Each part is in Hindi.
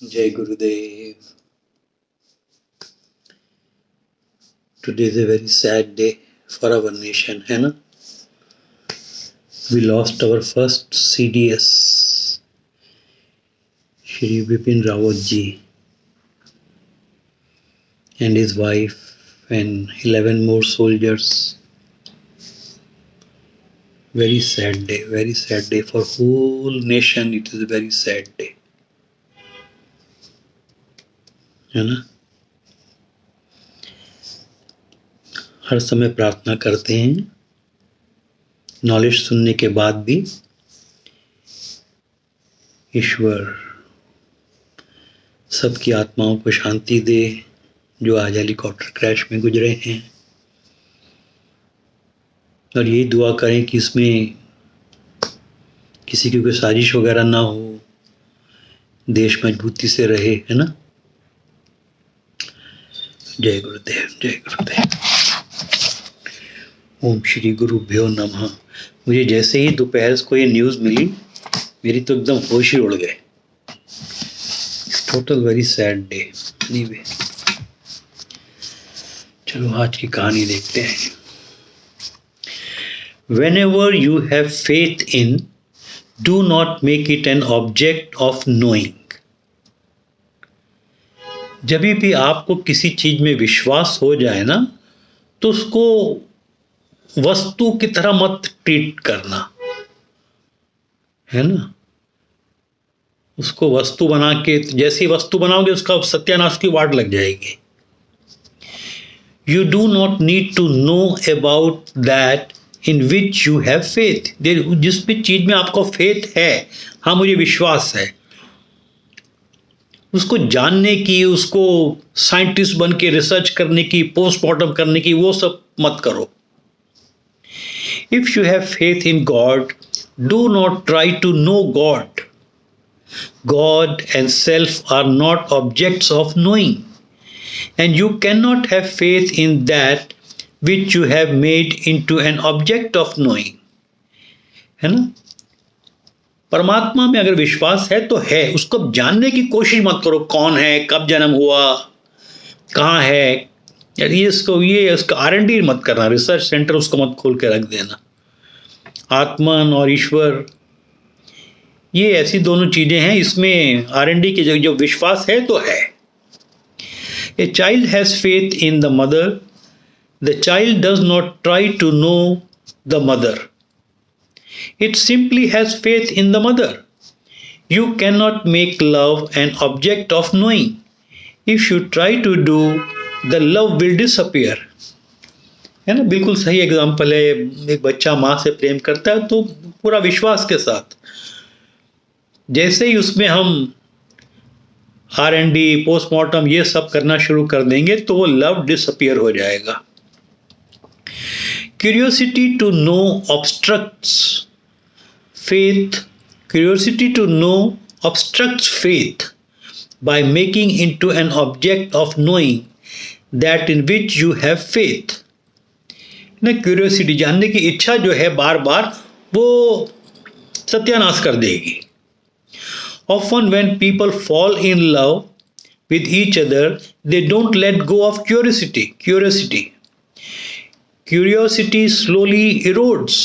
Jai Gurudev. Today is a very sad day for our nation, है ना? We lost our first CDS, Shri Bipin Rawat ji, and his wife and 11 more soldiers. Very sad day for whole nation. It is a very sad day, है ना? हर समय प्रार्थना करते हैं, नॉलेज सुनने के बाद भी, ईश्वर सबकी आत्माओं को शांति दे जो आज हेलीकॉप्टर क्रैश में गुजरे हैं, और यही दुआ करें कि इसमें किसी की कोई साजिश वगैरह ना हो, देश मजबूती से रहे, है ना? जय गुरुदेव, जय गुरुदेव। ओम श्री गुरुभ्यो नमः। मुझे जैसे ही दोपहर को ये न्यूज़ मिली, मेरी तो एकदम होश ही उड़ गए। Total very sad day. Anyway, चलो आज की कहानी देखते हैं। Whenever you have faith in, do not make it an object of knowing. जब भी आपको किसी चीज में विश्वास हो जाए ना, तो उसको वस्तु की तरह मत ट्रीट करना, है ना? उसको वस्तु बना के, जैसी वस्तु बनाओगे उसका सत्यानाश की वाट लग जाएगी। You do not need to know about that in which you have faith. जिस भी चीज में आपको फेथ है, हाँ मुझे विश्वास है, उसको जानने की, उसको साइंटिस्ट बन के रिसर्च करने की, पोस्टमार्टम करने की, वो सब मत करो। If you have faith in God, do not try to know God. God and self are not objects of knowing, and you cannot have faith in that which you have made into an object of knowing. है ना? परमात्मा में अगर विश्वास है तो है, उसको जानने की कोशिश मत करो। कौन है, कब जन्म हुआ, कहाँ है, ये उसका R&D मत करना, रिसर्च सेंटर उसको मत खोल के रख देना। आत्मन और ईश्वर, ये ऐसी दोनों चीजें हैं, इसमें R&D की जो विश्वास है तो है। A child has faith in the mother. The child does not try to know the mother. It simply has faith in the mother. You cannot make love an object of knowing. If you try to do, the love will disappear. है ना? बिल्कुल सही एग्जाम्पल है। एक बच्चा माँ से प्रेम करता है तो पूरा विश्वास के साथ, जैसे ही उसमें हम R&D, पोस्टमार्टम ये सब करना शुरू कर देंगे तो वो लव डिसअपियर हो जाएगा। Curiosity to know obstructs faith. Curiosity to know obstructs faith by making into an object of knowing that in which you have faith. ना, क्यूरियोसिटी, जानने की इच्छा जो है बार बार, वो सत्यानाश कर देगी। Often when people fall in love with each other, they don't let go of curiosity. Curiosity slowly erodes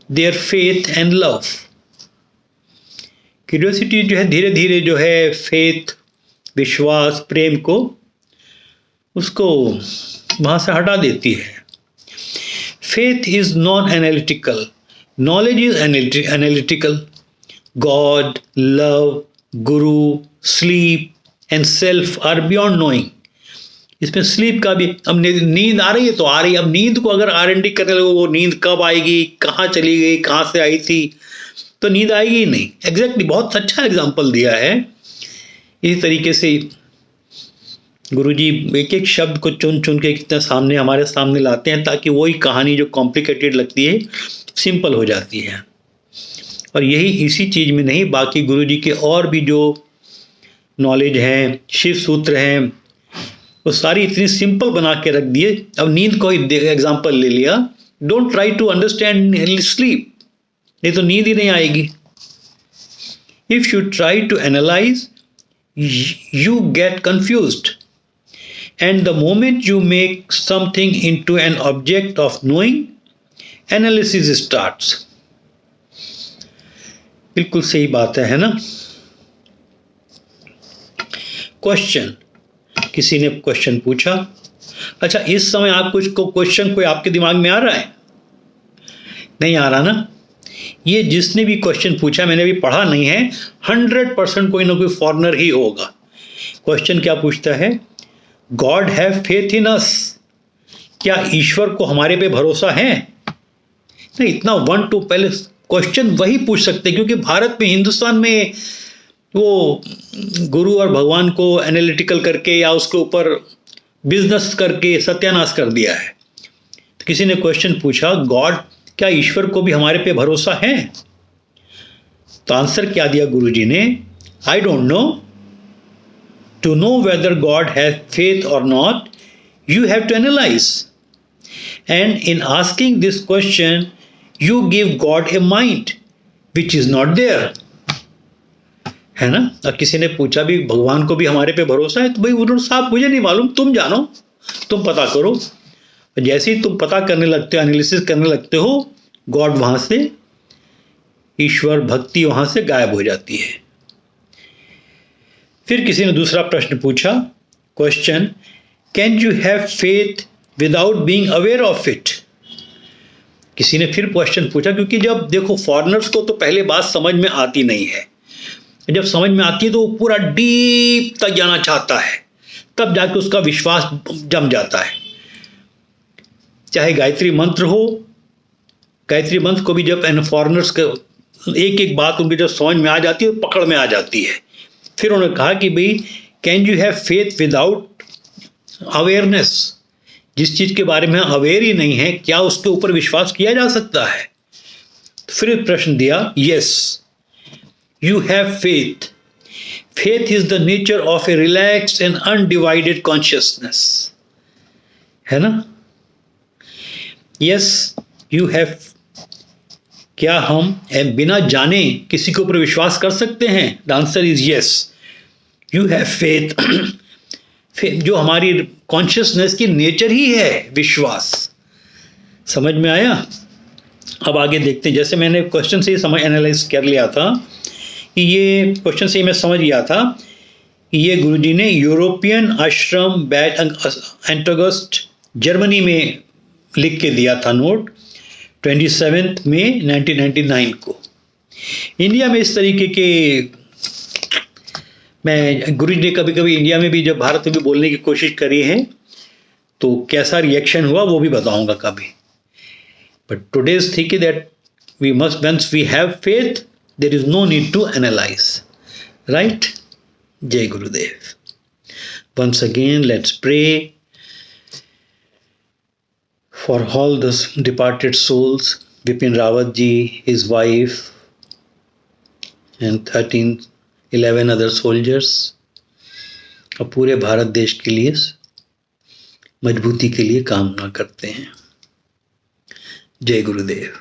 their faith and love. Curiosity जो है धीरे धीरे जो है फेथ, विश्वास, प्रेम को, उसको वहां से हटा देती है। Faith is non analytical, knowledge is analytical. God, love, guru, sleep and self are beyond knowing. इसमें स्लीप का भी, अब नींद आ रही है तो आ रही है। अब नींद को अगर R&D करने लगो, वो नींद कब आएगी, कहाँ चली गई, कहाँ से आई थी, तो नींद आएगी ही नहीं। एग्जैक्टली, बहुत अच्छा एग्जाम्पल दिया है। इसी तरीके से गुरुजी एक एक शब्द को चुन चुन के कितना हमारे सामने लाते हैं, ताकि वही कहानी जो कॉम्प्लिकेटेड लगती है सिंपल हो जाती है। और यही इसी चीज में नहीं, बाकी गुरुजी के और भी जो नॉलेज हैं, शिव सूत्र हैं, वो सारी इतनी सिंपल बना के रख दिए। अब नींद को एग्जाम्पल ले लिया। Don't try to understand sleep, नहीं तो नींद ही नहीं आएगी। If you try to analyze, you get confused. And the moment you make something into an object of knowing, analysis starts. बिल्कुल सही बात है ना? क्वेश्चन, किसी ने क्वेश्चन पूछा. अच्छा, इस समय आप कुछ को क्वेश्चन कोई आपके दिमाग में आ रहा है? नहीं आ रहा ना? ये जिसने भी क्वेश्चन पूछा, मैंने अभी पढ़ा नहीं है, 100% कोई ना कोई फॉरेनर ही होगा. क्वेश्चन क्या पूछता है? गॉड हैव फेथ इन अस. क्या ईश्वर को हमारे पे भरोसा है? नहीं, इतना 1-2 पहले क्वेश्चन वही पूछ सकते, क्योंकि भारत में, हिंदुस्तान में वो गुरु और भगवान को एनालिटिकल करके या उसके ऊपर बिजनेस करके सत्यानाश कर दिया है. तो किसी ने क्वेश्चन पूछा, गॉड, क्या ईश्वर को भी हमारे पे भरोसा है? तो आंसर क्या दिया गुरुजी ने? I don't know. To know whether God has faith or not, you have to analyze. And in asking this question, you give God a mind which is not there. है ना? अब किसी ने पूछा भी, भगवान को भी हमारे पे भरोसा है? तो भाई उन्होंने साहब, मुझे नहीं मालूम, तुम जानो, तुम पता करो. जैसे ही तुम पता करने लगते हो, एनालिसिस करने लगते हो, गॉड वहां से, ईश्वर भक्ति वहां से गायब हो जाती है. फिर किसी ने दूसरा प्रश्न पूछा, question, can you have faith without being aware of it? किसी ने फिर क्वेश्चन पूछा, क्योंकि जब देखो फॉरेनर्स को तो पहले बात समझ में आती नहीं है, जब समझ में आती है तो वो पूरा डीप तक जाना चाहता है, तब जाके उसका विश्वास जम जाता है. चाहे गायत्री मंत्र हो, गायत्री मंत्र को भी जब फॉरेनर्स के एक एक बात उनकी जब समझ में आ जाती है, पकड़ में आ जाती है. फिर उन्होंने कहा कि भाई, can you have faith without awareness? जिस चीज के बारे में अवेयर ही नहीं है, क्या उसके ऊपर विश्वास किया जा सकता है? फिर प्रश्न दिया, yes, you have faith. Faith is the nature of A relaxed and undivided consciousness. है ना? Yes, you have. क्या हम बिना जाने किसी के ऊपर विश्वास कर सकते हैं? The answer is yes, you have faith. जो हमारी कॉन्शियसनेस की नेचर ही है विश्वास. समझ में आया? अब आगे देखते हैं. जैसे मैंने क्वेश्चन से ही समझ एनालाइज कर लिया था कि ये क्वेश्चन से ही मैं समझ गया था कि ये गुरुजी ने यूरोपियन आश्रम बैट एंटोगस्ट जर्मनी में लिख के दिया था नोट, 27 मई 1999 को. इंडिया में इस तरीके के, मैं गुरुजी ने कभी कभी इंडिया में भी, जब भारत में भी बोलने की कोशिश करी है, तो कैसा रिएक्शन हुआ वो भी बताऊंगा कभी. But today's think that we must, once we have faith, there is no need to analyse. Right? जय Gurudev. Once again let's pray for all the departed souls, Bipin Rawat ji, his wife, and 11 other soldiers, और पूरे भारत देश के लिए मजबूती के लिए कामना करते हैं. जय गुरुदेव.